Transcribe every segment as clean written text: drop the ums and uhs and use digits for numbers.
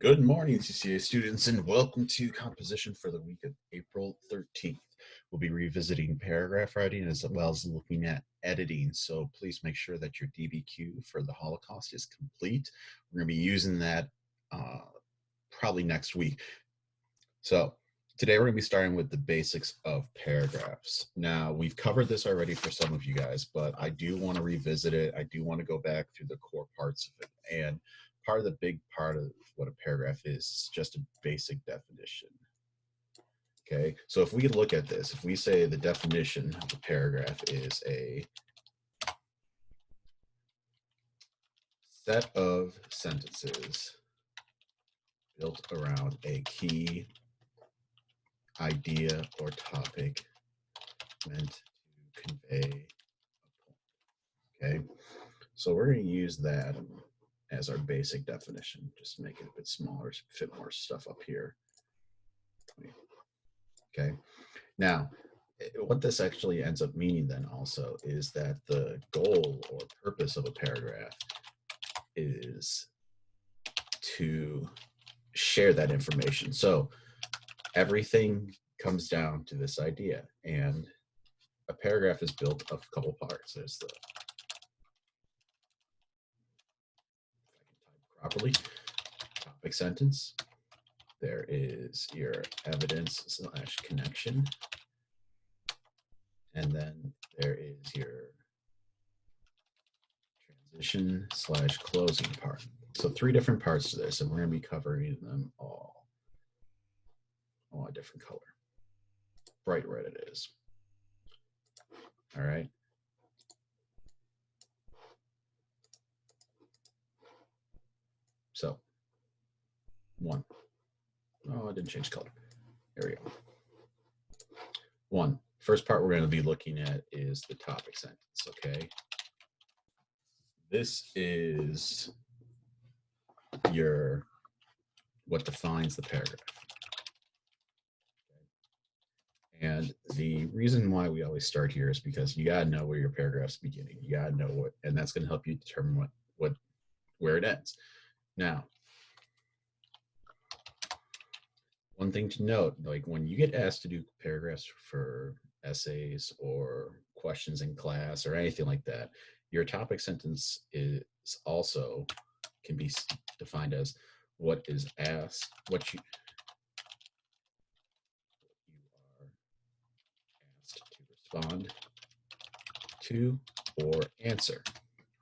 Good morning, CCA students, and welcome to composition for the week of April 13th. We'll be revisiting paragraph writing as well as looking at editing, so please make sure that your DBQ for the Holocaust is complete. We're going to be using that probably next week. So today we're going to be starting with the basics of paragraphs. Now, we've covered this already for some of you guys, but I do want to revisit it. I do want to go back through the core parts of it. And part of the big part of what a paragraph is just a basic definition. Okay, so if we look at this, if we say the definition of a paragraph is a set of sentences built around a key idea or topic meant to convey a point. Okay, so we're going to use that as our basic definition. Just make it a bit smaller, fit more stuff up here. Okay, now what this actually ends up meaning then also is that the goal or purpose of a paragraph is to share that information. So everything comes down to this idea, and a paragraph is built of a couple parts. There's the, if I can type properly, topic sentence. There is your evidence slash connection. And then there is your transition slash closing part. So 3 different parts to this, and we're going to be covering them all. Oh, a different color. Bright red it is. All right. So 1. Oh, I didn't change color. There we go. 1. First part we're going to be looking at is the topic sentence, okay? This is your, what defines the paragraph. And the reason why we always start here is because you got to know where your paragraph's beginning. You got to know what, and that's going to help you determine where it ends. Now, one thing to note, like when you get asked to do paragraphs for essays or questions in class or anything like that, your topic sentence is also can be defined as what is asked, what you are asked to respond to or answer.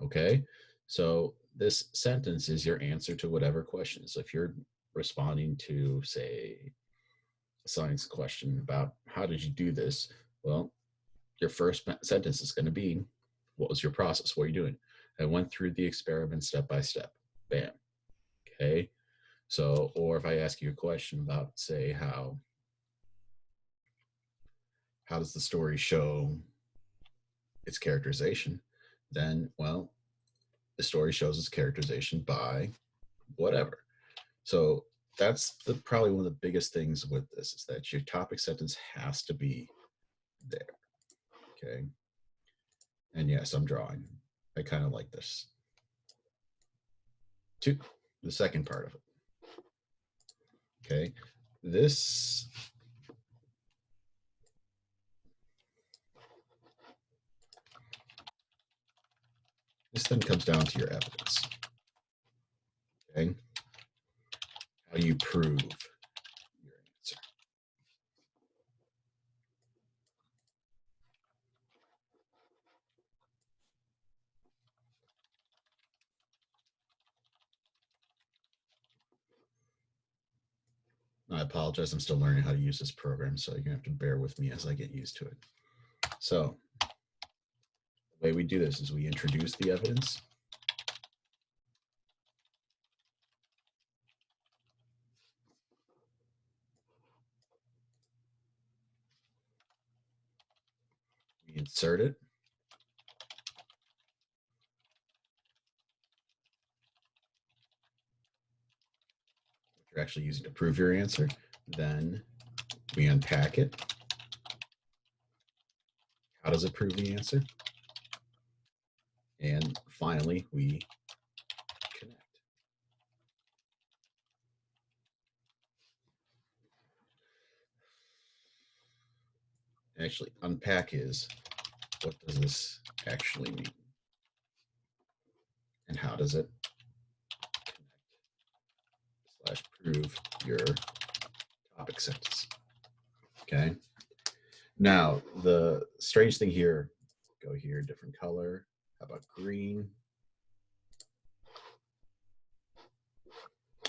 Okay, so this sentence is your answer to whatever question. So if you're responding to, say, a science question about how did you do this, well, your first sentence is going to be, what was your process? What are you doing? I went through the experiment step by step. Bam. Okay. So, or if I ask you a question about, say, how does the story show its characterization, then, well, the story shows its characterization by whatever. So that's probably one of the biggest things with this is that your topic sentence has to be there. Okay. And yes, I'm drawing. I kind of like this. 2, the second part of it. Okay. This then comes down to your evidence. Okay. How you prove your answer. I apologize. I'm still learning how to use this program, so you're going to have to bear with me as I get used to it. So the way we do this is we introduce the evidence. We insert it. What you're actually using to prove your answer. Then we unpack it. How does it prove the answer? And finally, we connect. Actually, unpack is, what does this actually mean? And how does it connect / prove your topic sentence? Okay. Now, the strange thing here, go here, different color. How about green?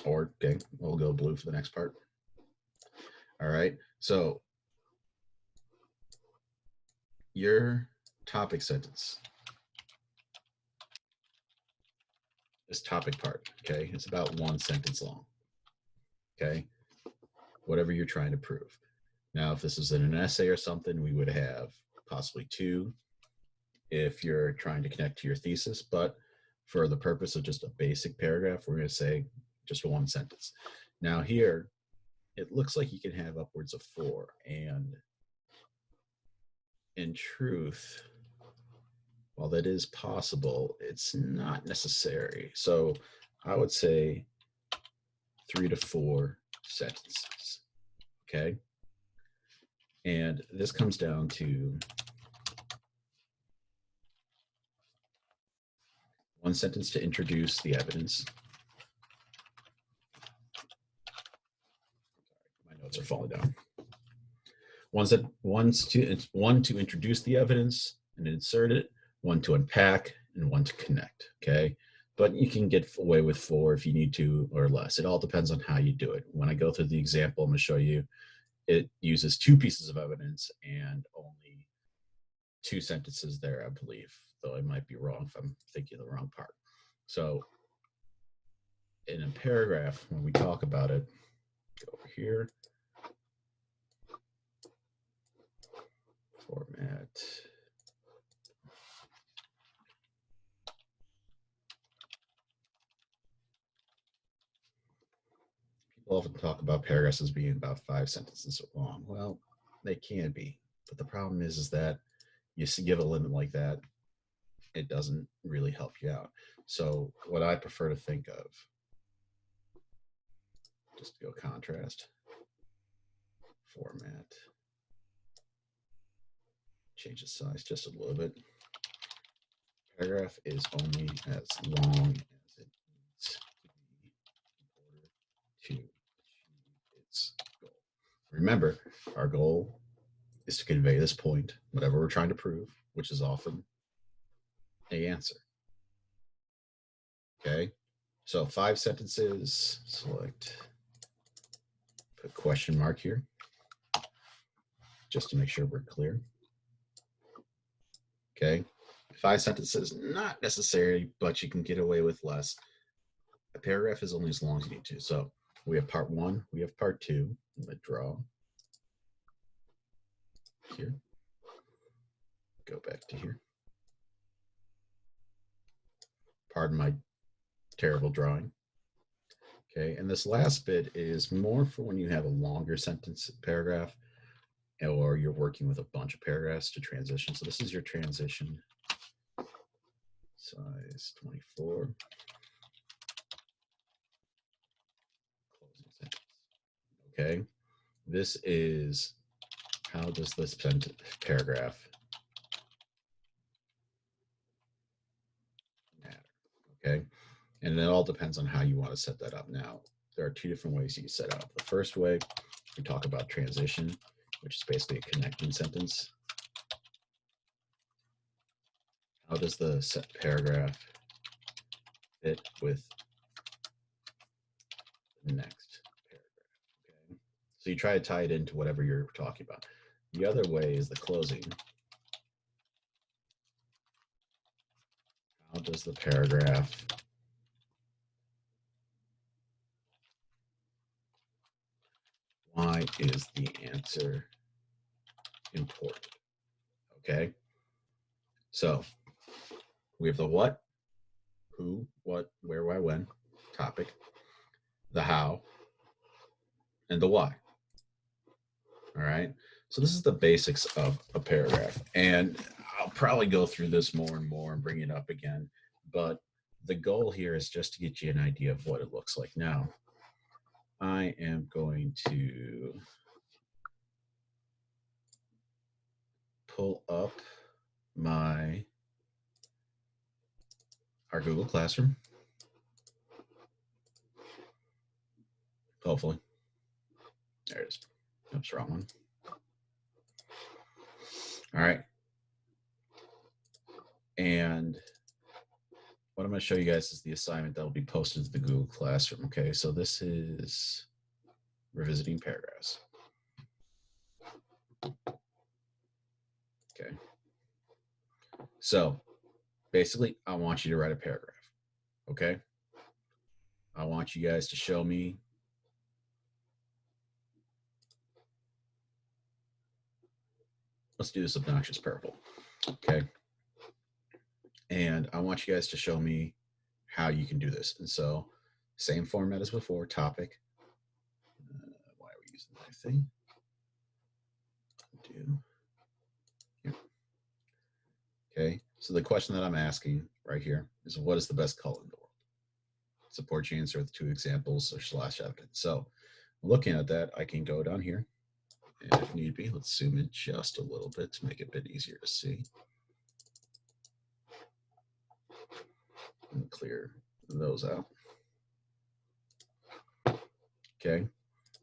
Or, okay, we'll go blue for the next part. All right. So your topic sentence, this topic part, okay, it's about 1 sentence long. Okay. Whatever you're trying to prove. Now, if this is in an essay or something, we would have possibly 2 if you're trying to connect to your thesis. But for the purpose of just a basic paragraph, we're going to say just 1 sentence. Now here, it looks like you can have upwards of 4. And in truth, while that is possible, it's not necessary. So I would say 3 to 4 sentences. Okay. And this comes down to 1 sentence to introduce the evidence. My notes are falling down. One to introduce the evidence and insert it, 1 to unpack, and 1 to connect. Okay. But you can get away with 4 if you need to or less. It all depends on how you do it. When I go through the example, I'm going to show you it uses 2 pieces of evidence and only 2 sentences there, I believe, though I might be wrong if I'm thinking of the wrong part. So in a paragraph, when we talk about it, go over here, format. People often talk about paragraphs as being about 5 sentences long. Well, they can be, but the problem is that you give a limit like that, it doesn't really help you out. So what I prefer to think of, just to go contrast, format, change the size just a little bit. Paragraph is only as long as it needs to be in order to achieve its goal. Remember, our goal is to convey this point, whatever we're trying to prove, which is often a answer. Okay, so 5 sentences, select, put question mark here, just to make sure we're clear. Okay, 5 sentences, not necessary, but you can get away with less. A paragraph is only as long as you need to. So we have part 1, we have part 2. I'm going to draw here, go back to here. Pardon my terrible drawing. Okay, and this last bit is more for when you have a longer sentence paragraph or you're working with a bunch of paragraphs to transition. So this is your transition, size 24. Closing sentence. Okay, this is, how does this paragraph matter? Okay, and it all depends on how you want to set that up. Now, there are 2 different ways you can set up. The first way, we talk about transition, which is basically a connecting sentence. How does the set paragraph fit with the next paragraph? Okay, so you try to tie it into whatever you're talking about. The other way is the closing. How does the paragraph why is the answer important? Okay, so we have the what, who, what, where, why, when, topic, the how, and the why. All right, so this is the basics of a paragraph, and I'll probably go through this more and more and bring it up again, but the goal here is just to get you an idea of what it looks like. Now, I am going to pull up our Google Classroom. Hopefully. There it is. Oops, wrong one. All right. And what I'm going to show you guys is the assignment that will be posted to the Google Classroom. Okay, so this is revisiting paragraphs. Okay. So basically, I want you to write a paragraph. Okay. I want you guys to show me let's do this obnoxious purple. Okay. And I want you guys to show me how you can do this. And so same format as before, topic. Why are we using my thing? Yeah. Okay. So the question that I'm asking right here is, what is the best color in the world? Support your answer with 2 examples or / evidence. So looking at that, I can go down here. And if need be, let's zoom in just a little bit to make it a bit easier to see. And clear those out. Okay,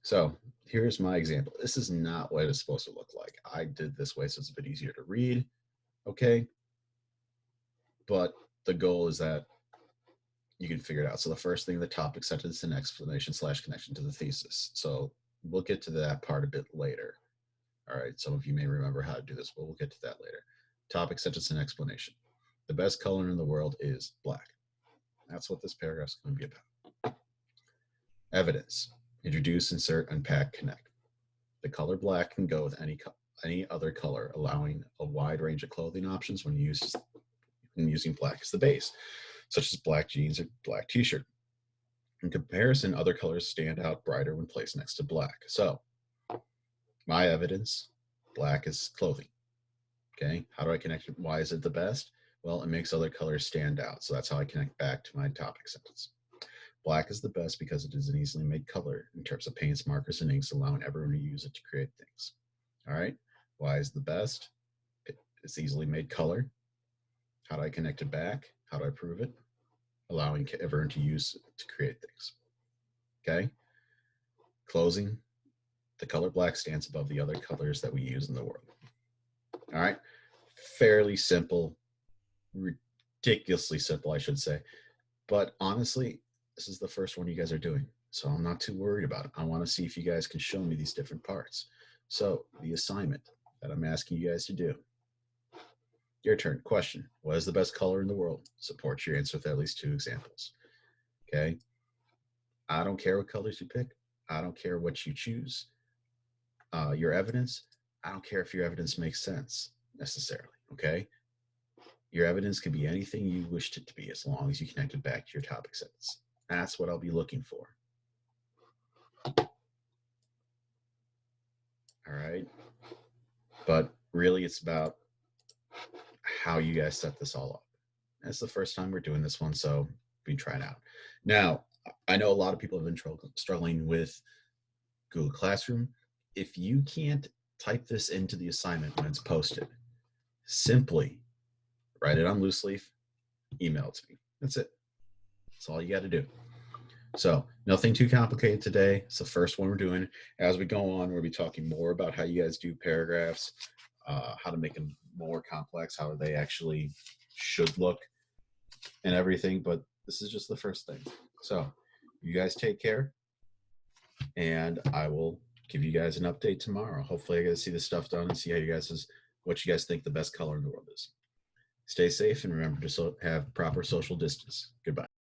so here's my example. This is not what it's supposed to look like. I did this way so it's a bit easier to read. Okay, but the goal is that you can figure it out. So the first thing, the topic, sentence, and explanation / connection to the thesis. So we'll get to that part a bit later. All right, some of you may remember how to do this, but we'll get to that later. Topic, sentence, and explanation. The best color in the world is black. That's what this paragraph is going to be about. Evidence. Introduce, insert, unpack, connect. The color black can go with any other color, allowing a wide range of clothing options when using black as the base, such as black jeans or black t-shirt. In comparison, other colors stand out brighter when placed next to black. So, my evidence, black is clothing. Okay, how do I connect it? Why is it the best? Well, it makes other colors stand out. So that's how I connect back to my topic sentence. Black is the best because it is an easily made color in terms of paints, markers, and inks, allowing everyone to use it to create things. All right, why is the best? It's easily made color. How do I connect it back? How do I prove it? Allowing everyone to use it to create things. Okay, closing. The color black stands above the other colors that we use in the world. All right, fairly simple, ridiculously simple, I should say. But honestly, this is the first one you guys are doing, so I'm not too worried about it. I want to see if you guys can show me these different parts. So the assignment that I'm asking you guys to do. Your turn. Question. What is the best color in the world? Support your answer with at least 2 examples. Okay. I don't care what colors you pick. I don't care what you choose. Your evidence. I don't care if your evidence makes sense necessarily. Okay. Your evidence can be anything you wished it to be as long as you connect it back to your topic sentence. That's what I'll be looking for. All right. But really, it's about how you guys set this all up. It's the first time we're doing this one, so we try it out. Now, I know a lot of people have been struggling with Google Classroom. If you can't type this into the assignment when it's posted, simply write it on loose leaf, email it to me. That's it. That's all you got to do. So nothing too complicated today. It's the first one we're doing. As we go on, we'll be talking more about how you guys do paragraphs, how to make them more complex, how they actually should look and everything. But this is just the first thing. So you guys take care, and I will give you guys an update tomorrow. Hopefully I get to see this stuff done and see what you guys think the best color in the world is. Stay safe and remember to have proper social distance. Goodbye.